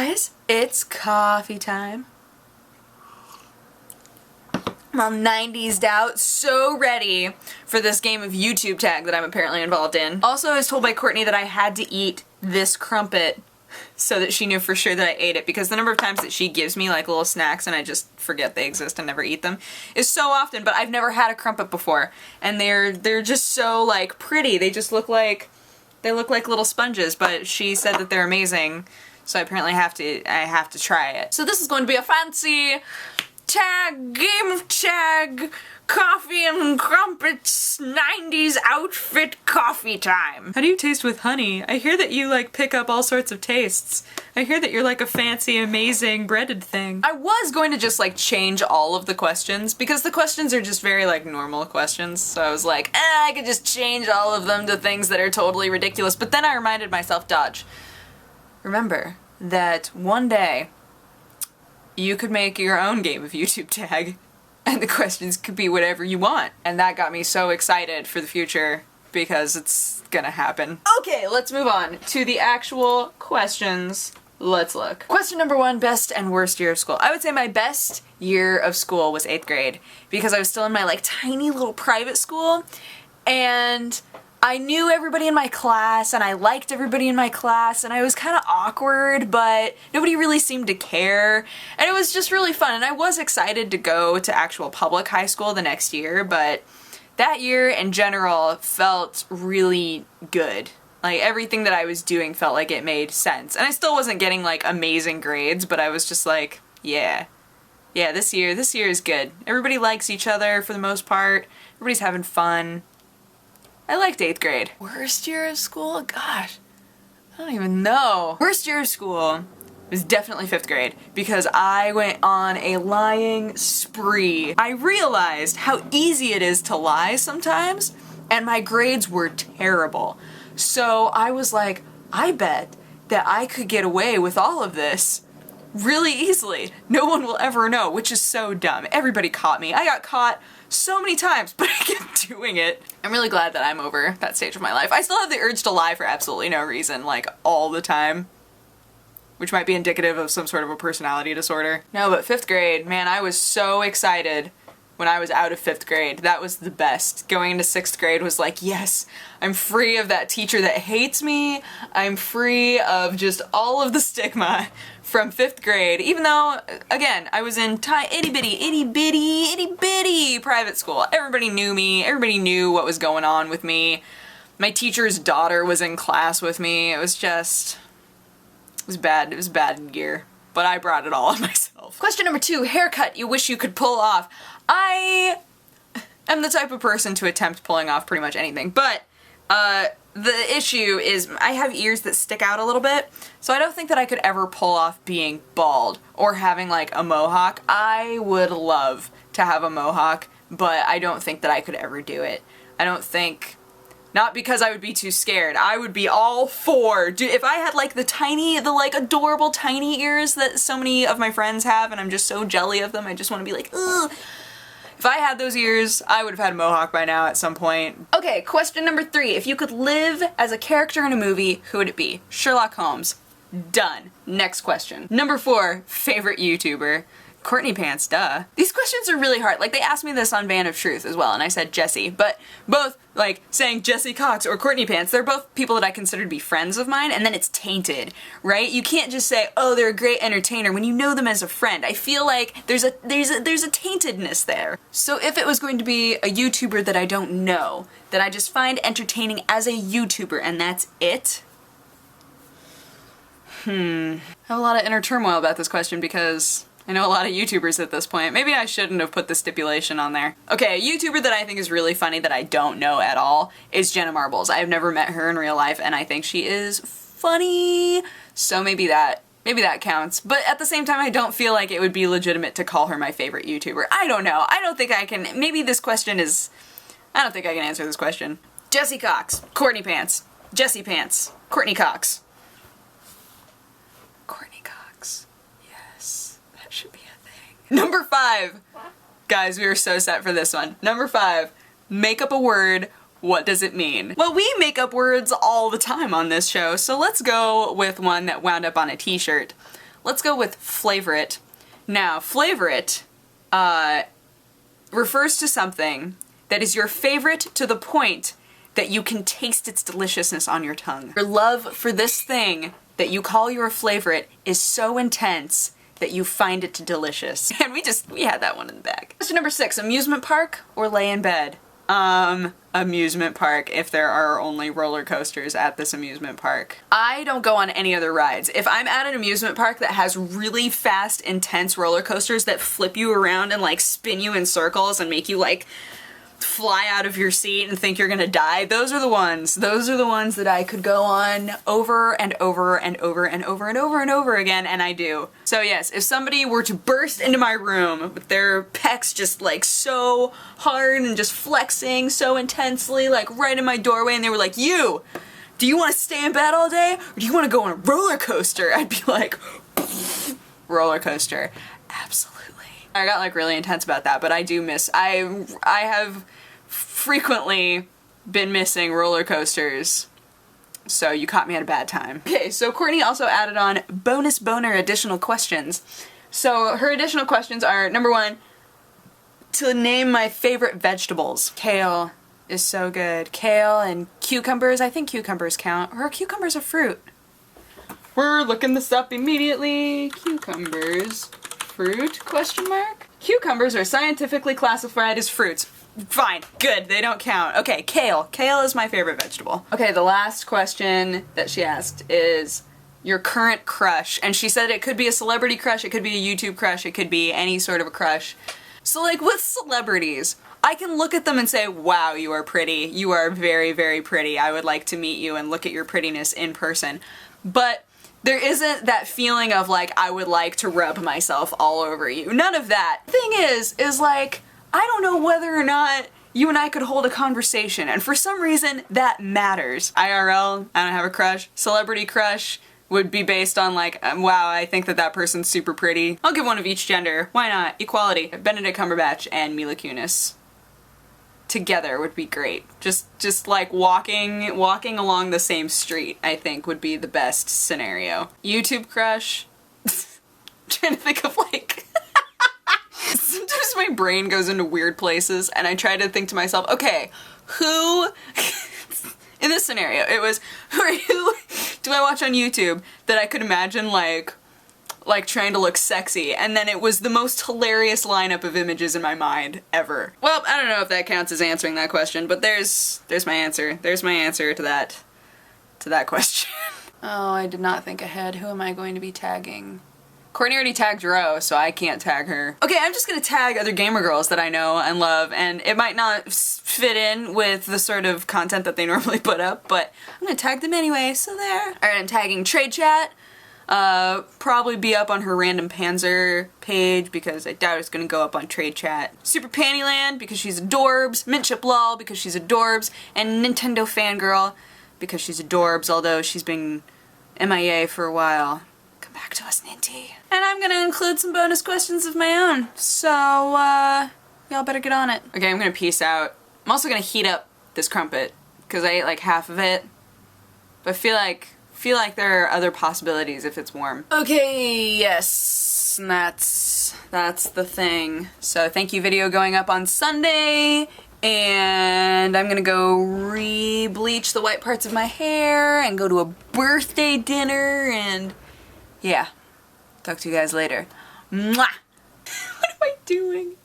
Guys, it's coffee time. I'm all 90s'd out, so ready for this game of YouTube tag that I'm apparently involved in. Also, I was told by Courtney that I had to eat this crumpet so that she knew for sure that I ate it, because the number of times that she gives me like little snacks and I just forget they exist and never eat them is so often, but I've never had a crumpet before. And they're just so like pretty. They just look like, they look like little sponges, but she said that they're amazing, so I apparently have to try it. So this is going to be a fancy tag, game of tag, coffee and crumpets, 90s outfit coffee time. How do you taste with honey? I hear that you like pick up all sorts of tastes. I hear that you're like a fancy, amazing breaded thing. I was going to just like change all of the questions because the questions are just very like normal questions. So I was like, I could just change all of them to things that are totally ridiculous. But then I reminded myself, Dodge, remember that one day you could make your own game of YouTube tag and the questions could be whatever you want. And that got me so excited for the future because it's gonna happen. Okay, let's move on to the actual questions. Let's look. Question number 1, best and worst year of school. I would say my best year of school was 8th grade because I was still in my like tiny little private school and I knew everybody in my class and I liked everybody in my class and I was kind of awkward, but nobody really seemed to care. And it was just really fun, and I was excited to go to actual public high school the next year, but that year in general felt really good. Like everything that I was doing felt like it made sense. And I still wasn't getting like amazing grades, but I was just like, yeah, this year is good. Everybody likes each other for the most part. Everybody's having fun. I liked 8th grade. Worst year of school? Gosh, I don't even know. Worst year of school was definitely 5th grade because I went on a lying spree. I realized how easy it is to lie sometimes, and my grades were terrible. So I was like, I bet that I could get away with all of this really easily. No one will ever know, which is so dumb. Everybody caught me. I got caught so many times, but I kept doing it. I'm really glad that I'm over that stage of my life. I still have the urge to lie for absolutely no reason, like all the time, which might be indicative of some sort of a personality disorder. No, but 5th grade, man, I was so excited when I was out of 5th grade. That was the best. Going into 6th grade was like, yes, I'm free of that teacher that hates me. I'm free of just all of the stigma from 5th grade, even though, again, I was in itty bitty private school. Everybody knew me. Everybody knew what was going on with me. My teacher's daughter was in class with me. It was bad. It was a bad year, but I brought it all on myself. Question number 2, haircut you wish you could pull off. I am the type of person to attempt pulling off pretty much anything, but the issue is I have ears that stick out a little bit, so I don't think that I could ever pull off being bald or having like a mohawk. I would love to have a mohawk, but I don't think that I could ever do it. I don't think, not because I would be too scared. I would be all for, if I had like the like adorable tiny ears that so many of my friends have and I'm just so jelly of them, I just want to be like, ugh. If I had those ears, I would have had a mohawk by now at some point. Okay, question number 3. If you could live as a character in a movie, who would it be? Sherlock Holmes. Done. Next question. Number 4, favorite YouTuber. Courtney Pants, duh. These questions are really hard. Like, they asked me this on Van of Truth as well, and I said Jessie, but both, like, saying Jessie Cox or Courtney Pants, they're both people that I consider to be friends of mine, and then it's tainted, right? You can't just say, oh, they're a great entertainer when you know them as a friend. I feel like there's a taintedness there. So if it was going to be a YouTuber that I don't know, that I just find entertaining as a YouTuber, and that's it, I have a lot of inner turmoil about this question because I know a lot of YouTubers at this point. Maybe I shouldn't have put the stipulation on there. Okay, a YouTuber that I think is really funny that I don't know at all is Jenna Marbles. I have never met her in real life and I think she is funny. So maybe that counts. But at the same time, I don't feel like it would be legitimate to call her my favorite YouTuber. I don't know. I don't think I can. Maybe this question is, I don't think I can answer this question. Jessie Cox, Courtney Pants, Jessie Pants, Courtney Cox. Should be a thing. Number 5. Guys, we were so set for this one. Number 5. Make up a word. What does it mean? Well, we make up words all the time on this show, so let's go with one that wound up on a t-shirt. let's go with flavor it. Now, flavor it refers to something that is your favorite to the point that you can taste its deliciousness on your tongue. Your love for this thing that you call your favorite is so intense that you find it delicious. And we had that one in the bag. Question number 6, amusement park or lay in bed? Amusement park if there are only roller coasters at this amusement park. I don't go on any other rides. If I'm at an amusement park that has really fast, intense roller coasters that flip you around and like spin you in circles and make you like fly out of your seat and think you're gonna die, those are the ones. Those are the ones that I could go on over and over and over and over and over and over again, and I do. So yes, if somebody were to burst into my room with their pecs just like so hard and just flexing so intensely, like right in my doorway, and they were like, "You, do you want to stay in bed all day or do you want to go on a roller coaster?" I'd be like, roller coaster, absolutely. I got like really intense about that, but I do miss, I have frequently been missing roller coasters, so you caught me at a bad time. Okay, so Courtney also added on bonus boner additional questions. So her additional questions are, number 1, to name my favorite vegetables. Kale is so good. Kale and cucumbers, I think cucumbers count. Or are cucumbers a fruit? We're looking this up immediately. Cucumbers. Fruit? Question mark? Cucumbers are scientifically classified as fruits. Fine. Good. They don't count. Okay, kale. Kale is my favorite vegetable. Okay, the last question that she asked is your current crush. And she said it could be a celebrity crush, it could be a YouTube crush, it could be any sort of a crush. So like with celebrities, I can look at them and say, wow, you are pretty. You are very, very pretty. I would like to meet you and look at your prettiness in person. But there isn't that feeling of like, I would like to rub myself all over you. None of that. The thing is like, I don't know whether or not you and I could hold a conversation, and for some reason, that matters. IRL, I don't have a crush. Celebrity crush would be based on like, wow, I think that person's super pretty. I'll give one of each gender. Why not? Equality. Benedict Cumberbatch and Mila Kunis together would be great. Just like walking along the same street, I think would be the best scenario. YouTube crush. Trying to think of like sometimes my brain goes into weird places and I try to think to myself, okay, who in this scenario it was who do I watch on YouTube that I could imagine like trying to look sexy, and then it was the most hilarious lineup of images in my mind ever. Well, I don't know if that counts as answering that question, but there's my answer. There's my answer to that question. Oh, I did not think ahead. Who am I going to be tagging? Courtney already tagged Ro, so I can't tag her. Okay, I'm just gonna tag other gamer girls that I know and love, and it might not fit in with the sort of content that they normally put up, but I'm gonna tag them anyway, so there. Alright, I'm tagging Trade Chat. Probably be up on her Random Panzer page because I doubt it's gonna go up on Trade Chat. Super Pantyland because she's adorbs, Mintchip Lol because she's adorbs, and Nintendo Fangirl because she's adorbs, although she's been MIA for a while. Come back to us, Ninty. And I'm gonna include some bonus questions of my own, so y'all better get on it. Okay, I'm gonna peace out. I'm also gonna heat up this crumpet because I ate like half of it, but I feel like there are other possibilities if it's warm. Okay, yes, and that's the thing. So thank you, video going up on Sunday, and I'm gonna go re-bleach the white parts of my hair and go to a birthday dinner, and yeah, talk to you guys later. Mwah! What am I doing?